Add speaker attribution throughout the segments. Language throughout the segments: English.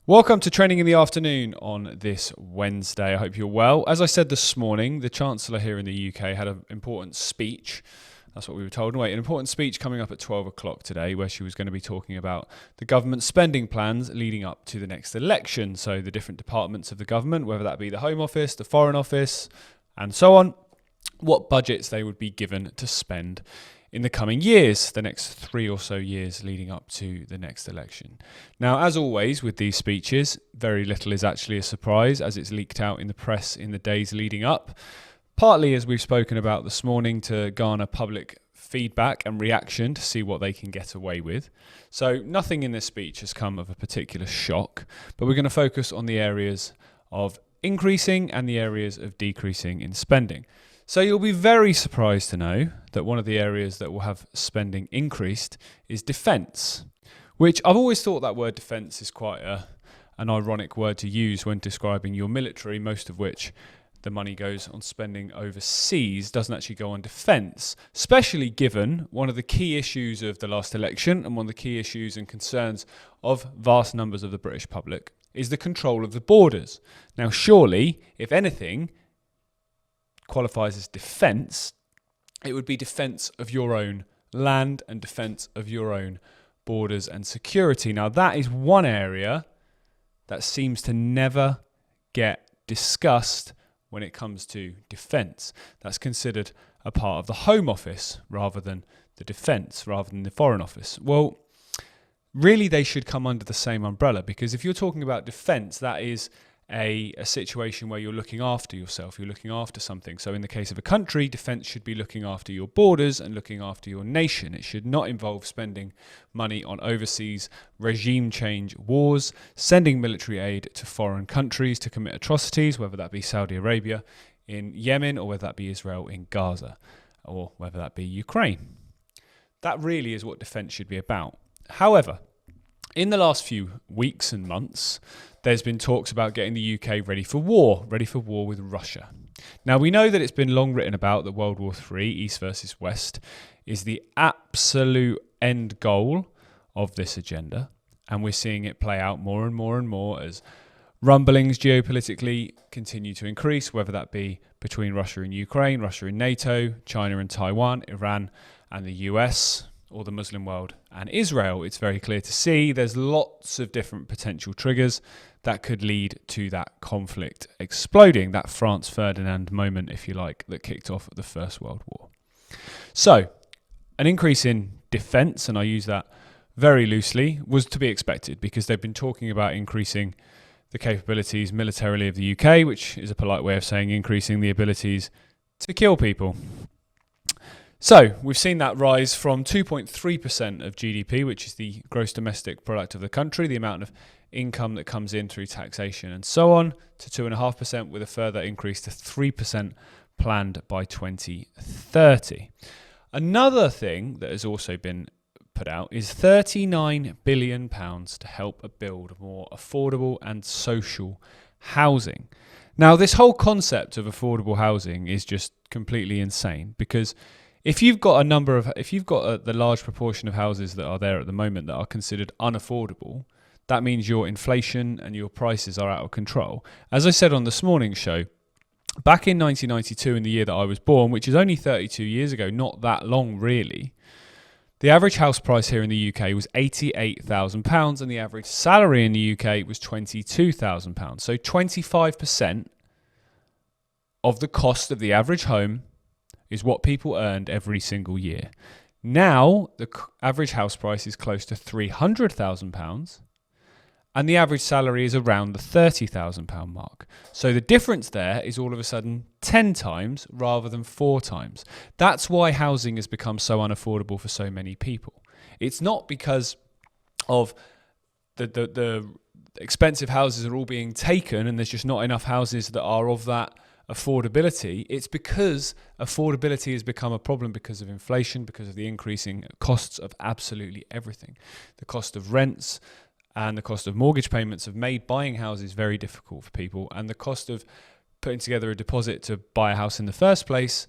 Speaker 1: Welcome to Training in the Afternoon on this Wednesday. I hope you're well. As I said this morning, the Chancellor here in the UK had an important speech. That's what we were told. An important speech coming up at 12 o'clock today, where she was going to be talking about the government's spending plans leading up to the next election. So the different departments of the government, whether that be the Home Office, the Foreign Office, and so on, what budgets they would be given to spend in the coming years, the next 3 or so years leading up to the next election. Now, as always with these speeches, very little is actually a surprise as it's leaked out in the press in the days leading up, partly as we've spoken about this morning to garner public feedback and reaction to see what they can get away with. So nothing in this speech has come of a particular shock, but we're going to focus on the areas of increasing and the areas of decreasing in spending. So you'll be very surprised to know that one of the areas that will have spending increased is defence, which I've always thought that word defence is quite an ironic word to use when describing your military, most of which the money goes on spending overseas, doesn't actually go on defence, especially given one of the key issues of the last election and one of the key issues and concerns of vast numbers of the British public is the control of the borders. Now, surely, if anything qualifies as defence, it would be defence of your own land and defence of your own borders and security. Now, that is one area that seems to never get discussed when it comes to defence. That's considered a part of the Home Office rather than the defence, rather than the Foreign Office. Well, really they should come under the same umbrella, because if you're talking about defence, that is a situation where you're looking after yourself, you're looking after something. So in the case of a country, defence should be looking after your borders and looking after your nation. It should not involve spending money on overseas regime change wars, sending military aid to foreign countries to commit atrocities, whether that be Saudi Arabia in Yemen or whether that be Israel in Gaza or whether that be Ukraine. That really is what defence should be about. However, in the last few weeks and months, there's been talks about getting the UK ready for war with Russia. Now, we know that it's been long written about that World War III, East versus West, is the absolute end goal of this agenda. And we're seeing it play out more and more and more as rumblings geopolitically continue to increase, whether that be between Russia and Ukraine, Russia and NATO, China and Taiwan, Iran and the US, or the Muslim world and Israel. It's very clear to see there's lots of different potential triggers that could lead to that conflict exploding, that Franz Ferdinand moment, if you like, that kicked off the First World War. So, an increase in defence, and I use that very loosely, was to be expected because they've been talking about increasing the capabilities militarily of the UK, which is a polite way of saying increasing the abilities to kill people. So we've seen that rise from 2.3% of GDP, which is the gross domestic product of the country, the amount of income that comes in through taxation and so on, to 2.5%, with a further increase to 3% planned by 2030. Another thing that has also been put out is £39 billion to help build more affordable and social housing. Now, this whole concept of affordable housing is just completely insane, because if you've got the large proportion of houses that are there at the moment that are considered unaffordable, that means your inflation and your prices are out of control. As I said on this morning's show, back in 1992, in the year that I was born, which is only 32 years ago, not that long really, the average house price here in the UK was £88,000 and the average salary in the UK was £22,000. So 25% of the cost of the average home is what people earned every single year. Now, the average house price is close to £300,000 and the average salary is around the £30,000 mark. So the difference there is all of a sudden 10 times rather than 4 times. That's why housing has become so unaffordable for so many people. It's not because of the expensive houses are all being taken and there's just not enough houses that are of that affordability. It's because affordability has become a problem because of inflation, because of the increasing costs of absolutely everything. The cost of rents and the cost of mortgage payments have made buying houses very difficult for people, and the cost of putting together a deposit to buy a house in the first place,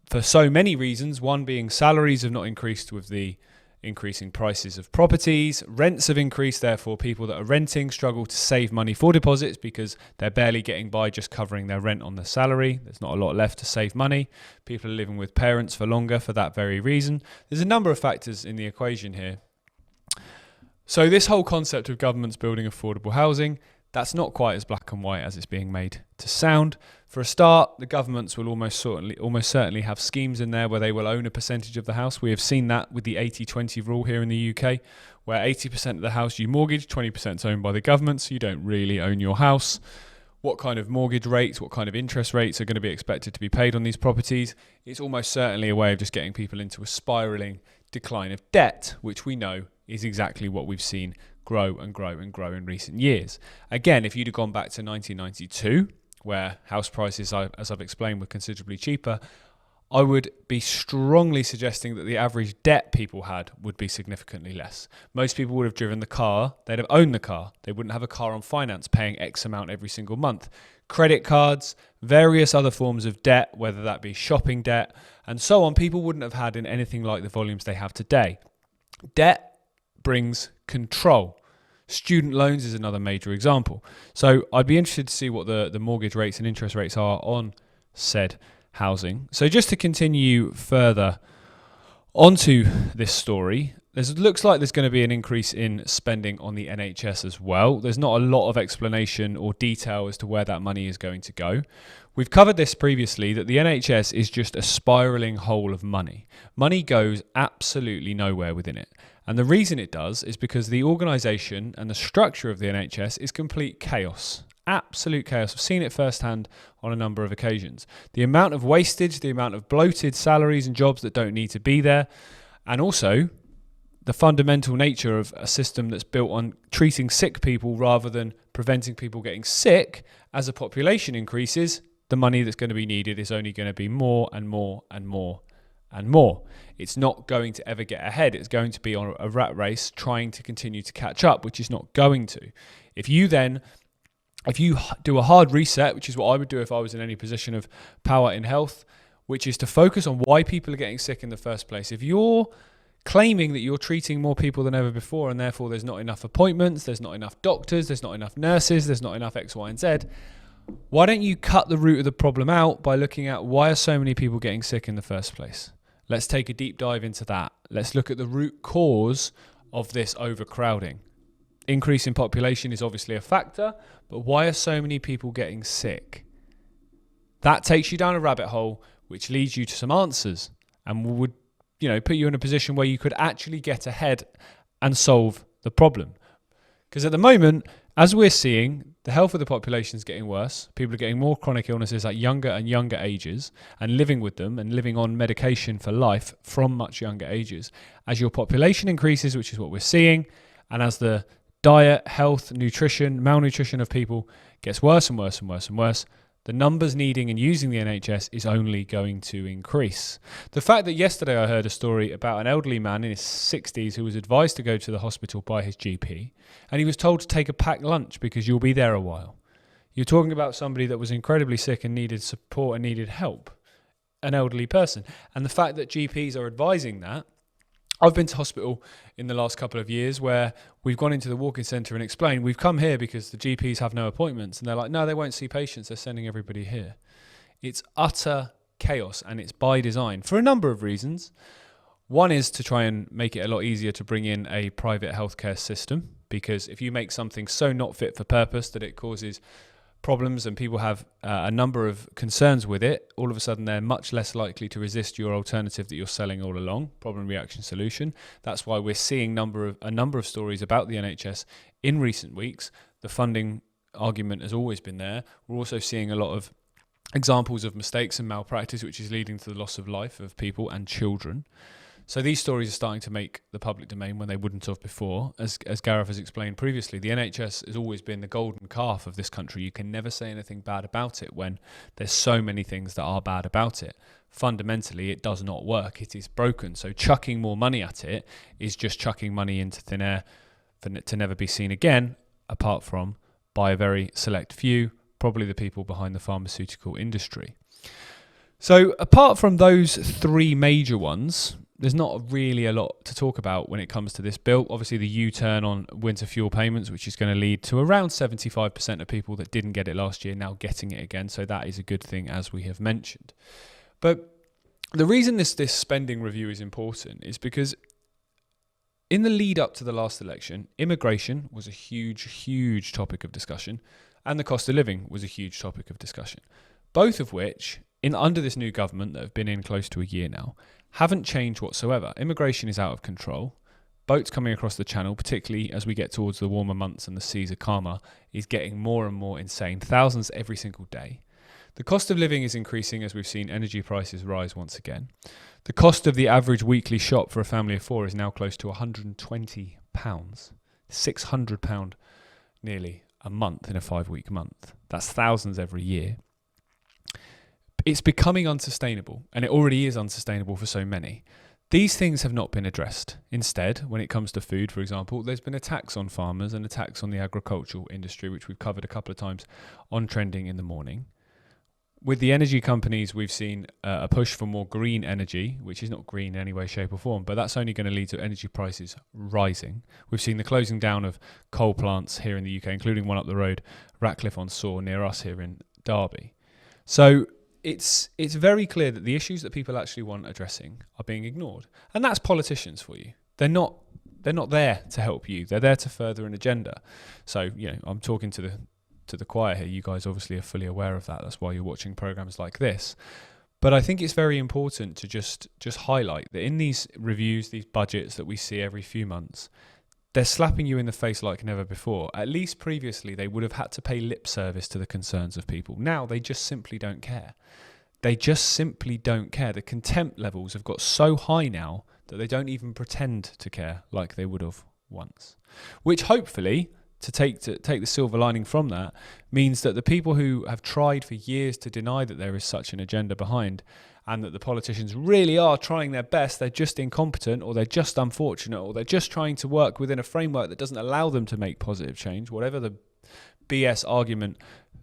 Speaker 1: for so many reasons, one being salaries have not increased with the increasing prices of properties. Rents have increased, therefore people that are renting struggle to save money for deposits because they're barely getting by just covering their rent on their salary. There's not a lot left to save money. People are living with parents for longer for that very reason. There's a number of factors in the equation here. So this whole concept of governments building affordable housing, that's not quite as black and white as it's being made to sound. For a start, the governments will almost certainly have schemes in there where they will own a percentage of the house. We have seen that with the 80-20 rule here in the UK, where 80% of the house you mortgage, 20% is owned by the government, so you don't really own your house. What kind of mortgage rates, what kind of interest rates are going to be expected to be paid on these properties? It's almost certainly a way of just getting people into a spiralling decline of debt, which we know is exactly what we've seen grow and grow and grow in recent years. Again, if you'd have gone back to 1992, where house prices, as I've explained, were considerably cheaper, I would be strongly suggesting that the average debt people had would be significantly less. Most people would have driven the car, they'd have owned the car. They wouldn't have a car on finance paying X amount every single month. Credit cards, various other forms of debt, whether that be shopping debt and so on, people wouldn't have had in anything like the volumes they have today. Debt brings control. Student loans is another major example. So I'd be interested to see what the mortgage rates and interest rates are on said housing. So just to continue further onto this story, looks like there's going to be an increase in spending on the NHS as well. There's not a lot of explanation or detail as to where that money is going to go. We've covered this previously, that the NHS is just a spiralling hole of money. Money goes absolutely nowhere within it. And the reason it does is because the organisation and the structure of the NHS is complete chaos. Absolute chaos. I've seen it firsthand on a number of occasions. The amount of wastage, the amount of bloated salaries and jobs that don't need to be there, and also the fundamental nature of a system that's built on treating sick people rather than preventing people getting sick. As the population increases, the money that's going to be needed is only going to be more and more and more and more. It's not going to ever get ahead. It's going to be on a rat race trying to continue to catch up, which is not going to. If you do a hard reset, which is what I would do if I was in any position of power in health, which is to focus on why people are getting sick in the first place. If you're claiming that you're treating more people than ever before and therefore there's not enough appointments, there's not enough doctors, there's not enough nurses, there's not enough X, Y, and Z, why don't you cut the root of the problem out by looking at why are so many people getting sick in the first place? Let's take a deep dive into that. Let's look at the root cause of this overcrowding. Increase in population is obviously a factor, but why are so many people getting sick? That takes you down a rabbit hole, which leads you to some answers and would, put you in a position where you could actually get ahead and solve the problem. Because at the moment, as we're seeing, the health of the population is getting worse. People are getting more chronic illnesses at younger and younger ages and living with them and living on medication for life from much younger ages. As your population increases, which is what we're seeing, and as the diet, health, nutrition, malnutrition of people gets worse and worse and worse and worse, the numbers needing and using the NHS is only going to increase. The fact that yesterday I heard a story about an elderly man in his 60s who was advised to go to the hospital by his GP, and he was told to take a packed lunch because you'll be there a while. You're talking about somebody that was incredibly sick and needed support and needed help, an elderly person. And the fact that GPs are advising that, I've been to hospital in the last couple of years where we've gone into the walk-in centre and explained, we've come here because the GPs have no appointments. And they're like, no, they won't see patients. They're sending everybody here. It's utter chaos and it's by design for a number of reasons. One is to try and make it a lot easier to bring in a private healthcare system, because if you make something so not fit for purpose that it causes problems and people have a number of concerns with it, all of a sudden they're much less likely to resist your alternative that you're selling all along, problem, reaction, solution. That's why we're seeing a number of stories about the NHS in recent weeks. The funding argument has always been there. We're also seeing a lot of examples of mistakes and malpractice, which is leading to the loss of life of people and children. So these stories are starting to make the public domain when they wouldn't have before. As Gareth has explained previously, the NHS has always been the golden calf of this country. You can never say anything bad about it when there's so many things that are bad about it. Fundamentally, it does not work. It is broken. So chucking more money at it is just chucking money into thin air for it to never be seen again, apart from by a very select few, probably the people behind the pharmaceutical industry. So apart from those three major ones, there's not really a lot to talk about when it comes to this bill. Obviously, the U-turn on winter fuel payments, which is going to lead to around 75% of people that didn't get it last year now getting it again. So that is a good thing, as we have mentioned. But the reason this spending review is important is because in the lead up to the last election, immigration was a huge topic of discussion, and the cost of living was a huge topic of discussion, both of which, under this new government that have been in close to a year now, haven't changed whatsoever. Immigration is out of control. Boats coming across the channel, particularly as we get towards the warmer months and the seas are calmer, is getting more and more insane. Thousands every single day. The cost of living is increasing as we've seen energy prices rise once again. The cost of the average weekly shop for a family of four is now close to £120. £600 nearly a month in a 5-week month. That's thousands every year. It's becoming unsustainable, and it already is unsustainable for so many. These things have not been addressed. Instead, when it comes to food, for example, there's been a tax on farmers and a tax on the agricultural industry, which we've covered a couple of times on Trending in the Morning. With the energy companies, we've seen a push for more green energy, which is not green in any way, shape or form, but that's only going to lead to energy prices rising. We've seen the closing down of coal plants here in the UK, including one up the road, Ratcliffe-on-Soar, near us here in Derby. So it's very clear that the issues that people actually want addressing are being ignored. And that's politicians for you. They're not there to help you. They're there to further an agenda. So, I'm talking to the choir here. You guys obviously are fully aware of that. That's why you're watching programs like this. But I think it's very important to just highlight that in these reviews, these budgets that we see every few months, they're slapping you in the face like never before. At least previously, they would have had to pay lip service to the concerns of people. Now, they just simply don't care. They just simply don't care. The contempt levels have got so high now that they don't even pretend to care like they would have once. Which hopefully, to take the silver lining from that, means that the people who have tried for years to deny that there is such an agenda behind, and that the politicians really are trying their best, they're just incompetent, or they're just unfortunate, or they're just trying to work within a framework that doesn't allow them to make positive change, whatever the BS argument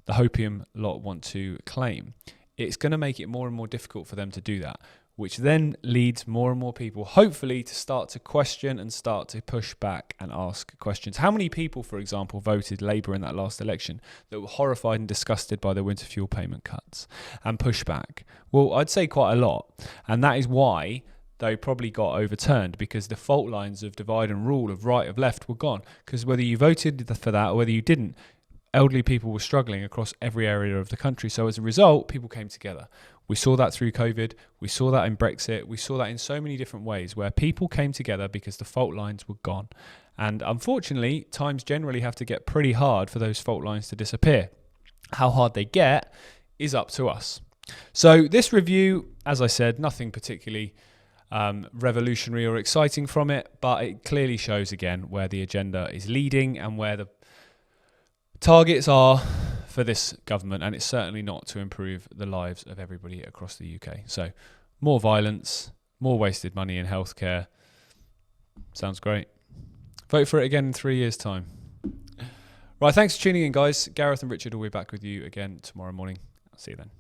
Speaker 1: the hopium lot want to claim, it's going to make it more and more difficult for them to do that, which then leads more and more people, hopefully, to start to question and start to push back and ask questions. How many people, for example, voted Labour in that last election that were horrified and disgusted by the winter fuel payment cuts and pushback? Well, I'd say quite a lot. And that is why they probably got overturned, because the fault lines of divide and rule, of right, of left, were gone. Because whether you voted for that or whether you didn't, elderly people were struggling across every area of the country. So as a result, people came together. We saw that through COVID. We saw that in Brexit. We saw that in so many different ways where people came together because the fault lines were gone. And unfortunately, times generally have to get pretty hard for those fault lines to disappear. How hard they get is up to us. So this review, as I said, nothing particularly revolutionary or exciting from it, but it clearly shows again where the agenda is leading and where the targets are for this government, and it's certainly not to improve the lives of everybody across the UK. So more violence, more wasted money in healthcare. Sounds great. Vote for it again in 3 years' time. Right, thanks for tuning in, guys. Gareth and Richard will be back with you again tomorrow morning. I'll see you then.